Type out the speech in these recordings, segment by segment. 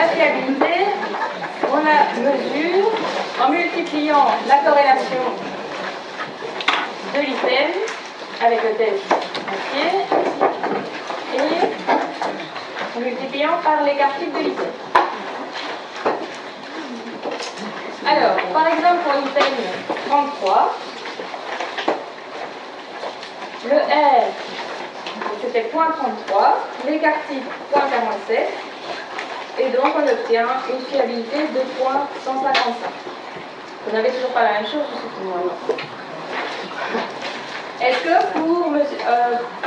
la fiabilité, on la mesure en multipliant la corrélation de l'item avec le test entier et en multipliant par l'écart type de l'item. Alors, par exemple, pour l'item 33, le R, c'était 0.33, l'écart type 0.47, et donc on obtient une fiabilité de 0.155. Vous n'avez toujours pas la même chose, je suppose. Est-ce que pour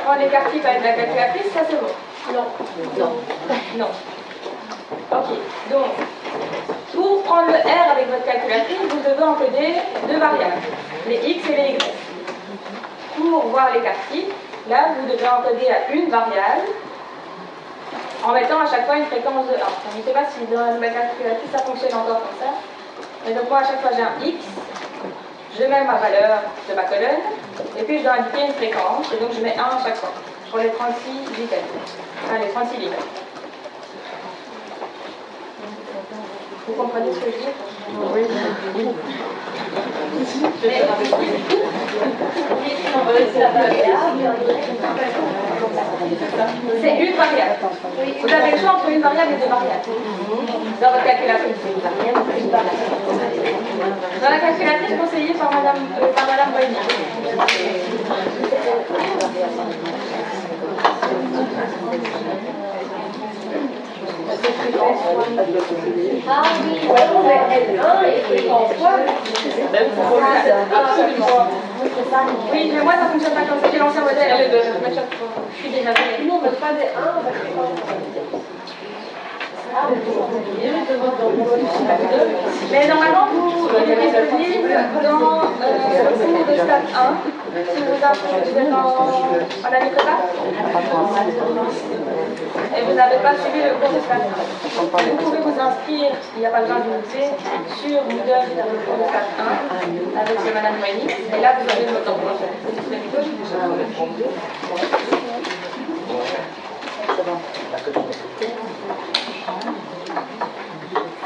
prendre l'écart type avec la calculatrice, ça c'est bon? Non. Ok, donc, pour prendre le R avec votre calculatrice, vous devez encoder deux variables, les X et les Y. Pour voir l'écart type, là, vous devez encoder à une variable en mettant à chaque fois une fréquence de 1. Je ne sais pas si dans ma calculatrice ça fonctionne encore comme ça. Mais donc moi, à chaque fois, j'ai un X, je mets ma valeur de ma colonne, et puis je dois indiquer une fréquence, et donc je mets 1 à chaque fois, pour les 36 items. Enfin, les 36 lignes. Vous comprenez ce que je dis? Oui. C'est une variable. Vous avez le choix entre une variable et deux variables. Dans votre calculatrice. Dans la calculatrice conseillée par Madame Boigny. Ah oui, L1 et fréquence 3. Oui, mais moi ça fonctionne pas comme ça, j'ai l'ancien modèle. Je suis déjà Nous on ne met pas des 1 avec fréquence 3. Mais normalement, vous êtes disponible dans le cours de stade 1, si vous êtes en année prépa. Et vous n'avez pas suivi le cours de stade 1. Vous pouvez vous inscrire, il n'y a pas besoin de noter, sur Moodle dans le cours de stade 1 avec Madame Moigny. Et là, vous avez votre temps.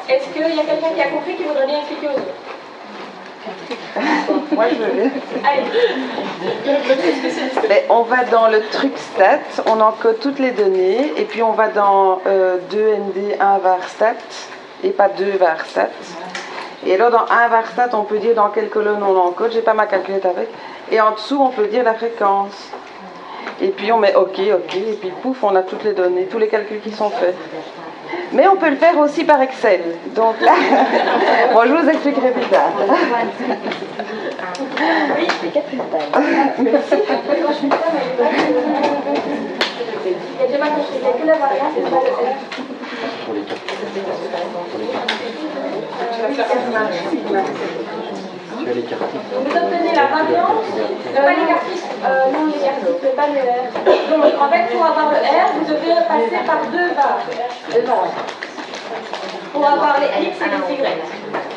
Est-ce qu'il y a quelqu'un qui a compris qui voudrait bien expliquer aux autres? Moi je veux. Allez. Mais on va dans le truc stat, on encode toutes les données, et puis on va dans 2ND 1 var stat, et pas 2 var stat. Et alors dans 1 var stat, on peut dire dans quelle colonne on encode, j'ai pas ma calculette avec, et en dessous on peut dire la fréquence. Et puis on met OK, et puis pouf, on a toutes les données, tous les calculs qui sont faits. Mais on peut le faire aussi par Excel. Donc là, bon, je vous expliquerai plus tard. Merci. J'ai pas compris, il n'y a que la variable, c'est pas le R. Vous obtenez la variance, pas l'écart type, non l'écart type, mais pas le R. Donc en fait, pour avoir le R, vous devez passer par deux barres. Pour avoir les X et les Y.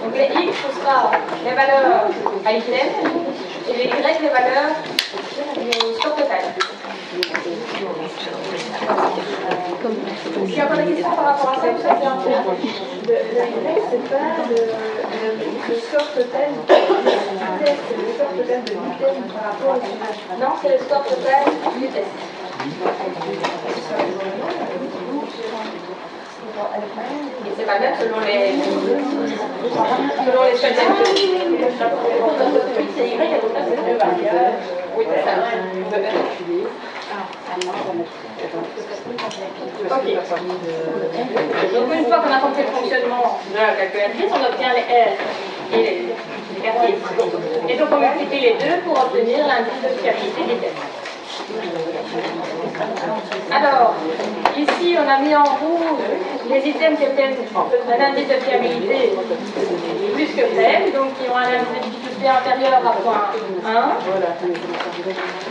Donc les X, ce sera les valeurs à l'item, et les Y, les valeurs du score total. S'il y a encore des questions par rapport à ça, c'est un peu. Le Y, c'est pas le score total du test, c'est le score total de l'item par rapport au sujet. Non, c'est le score total du test. Et c'est pas même selon les challenges. C'est Y, et donc là, c'est deux variables. Oui, c'est ça. Ok. Donc une fois qu'on a compris le fonctionnement de la calculatrice, on obtient les R et les négatifs. Et donc on multiplie les deux pour obtenir l'indice de fiabilité des tests. Alors, ici on a mis en rouge les items qui obtiennent un indice de fiabilité plus que faible, donc qui ont un indice de difficulté inférieur à 0.1.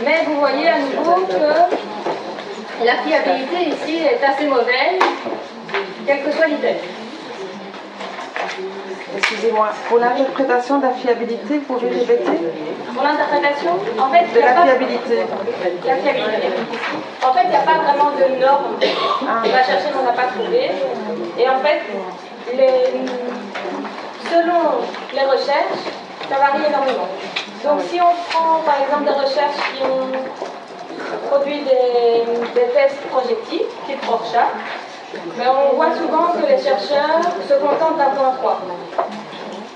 Mais vous voyez à nouveau que la fiabilité ici est assez mauvaise, quel que soit l'item. Est-ce excusez-moi, pour l'interprétation de la fiabilité, vous pouvez répéter? Pour l'interprétation, en fait, De la fiabilité. La fiabilité. En fait, il n'y a pas vraiment de normes. On va chercher, mais on n'a pas trouvé. Et en fait, selon les recherches, ça varie énormément. Donc, si on prend par exemple des recherches qui ont produit des tests projectifs, type Rorschach, mais on voit souvent que les chercheurs se contentent d'un point 3.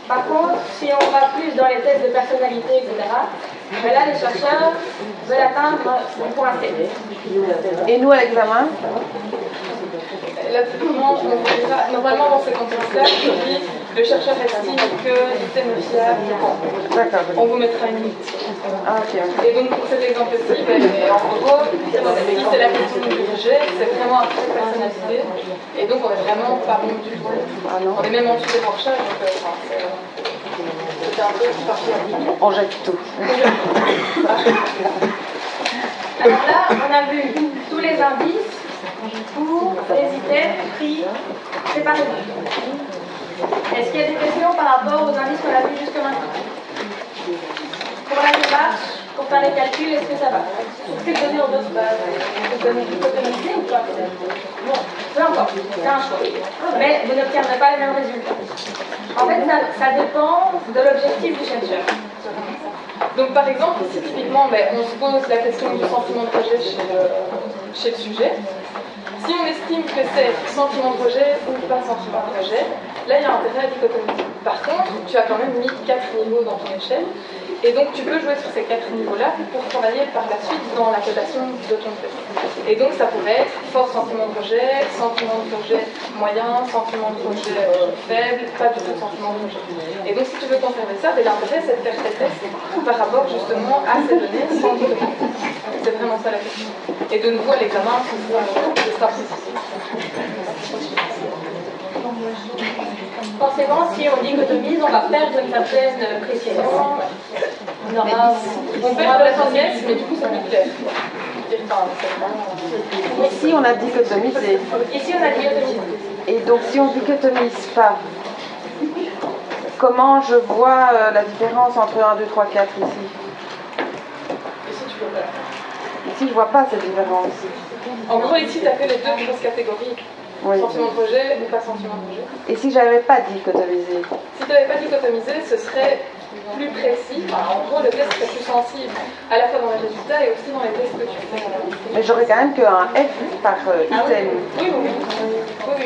Par contre, si on va plus dans les tests de personnalité, etc., mais là, les chercheurs veulent atteindre un point 7. Et nous, à l'examen? Là, typiquement, normalement, dans ces contextes-là, le chercheur estime que le système est fiable. D'accord. On vous mettra une limite. Ah, ok. Et donc, pour cet exemple-ci, en gros, si c'est la question du budget, c'est vraiment un trait de personnalité. Et donc, on est vraiment pas bon du tout. Ah non. On est même en dessous des Rorschach, donc c'est un peu particulier. On jette tout. Alors là, on a vu tous les indices pour les items pris séparément. Est-ce qu'il y a des questions par rapport aux indices qu'on a vus jusque maintenant? Pour la démarche, pour faire les calculs, est-ce que ça va? Est-ce que donner aux autres économiser ou pas? Bon, peu importe, c'est un choix. Mais vous n'obtiendrez pas les mêmes résultats. En fait, ça dépend de l'objectif du chercheur. Donc par exemple, ici typiquement, on se pose la question du sentiment de rejet chez le sujet. Si on estime que c'est sentiment de rejet ou pas sentiment de rejet, là il y a intérêt à dichotomiser. Par contre, tu as quand même mis 4 niveaux dans ton échelle, et donc tu peux jouer sur ces 4 niveaux-là pour travailler par la suite dans la cotation de ton test. Et donc ça pourrait être fort sentiment de rejet, sentiment de rejet moyen, sentiment de rejet faible, pas du tout sentiment de rejet. Et donc si tu veux conserver ça, l'intérêt c'est de faire tes tests par rapport justement à ces données sans dichotomiser. C'est vraiment ça la question. Et de nouveau à l'examen, ce sera plus difficile. Forcément, si on dichotomise, on va perdre une certaine précision. On perd de la gentillesse, mais du coup c'est plus clair. Ici, on a dichotomisé. Ici, on a dichotomisé. Et donc, si on dichotomise pas, comment je vois la différence entre 1, 2, 3, 4 ici? Ici tu peux pas. Ici, je vois pas cette différence. En gros, ici tu as fait les deux grosses catégories. Oui. Sentiment de rejet ou pas sentiment de rejet. Et si j'avais pas dichotomisé? Si tu n'avais pas dichotomisé, ce serait plus précis. Enfin, en gros, le test serait plus sensible à la fois dans les résultats et aussi dans les tests que tu fais. Mais j'aurais quand même qu'un F par item. Oui,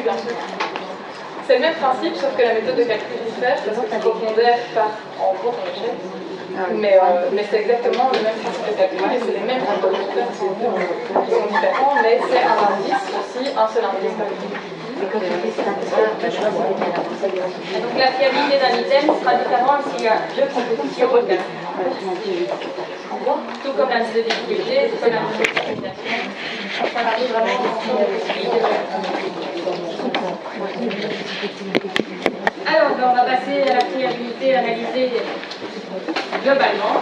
bien sûr. C'est le même principe, sauf que la méthode de calcul diffère parce que tu pondères par en gros ton échelle. Mais c'est exactement le même principe de calcul et c'est les mêmes résultats qui sont différents, mais c'est un indice aussi, un seul indice. Et donc la fiabilité d'un item sera différente s'il y a deux propositions locales. Tout comme l'indice de difficulté, tout comme l'indice de discrimination. Ça varie vraiment en fonction des possibilités. Alors, on va passer à la fiabilité analysée globalement.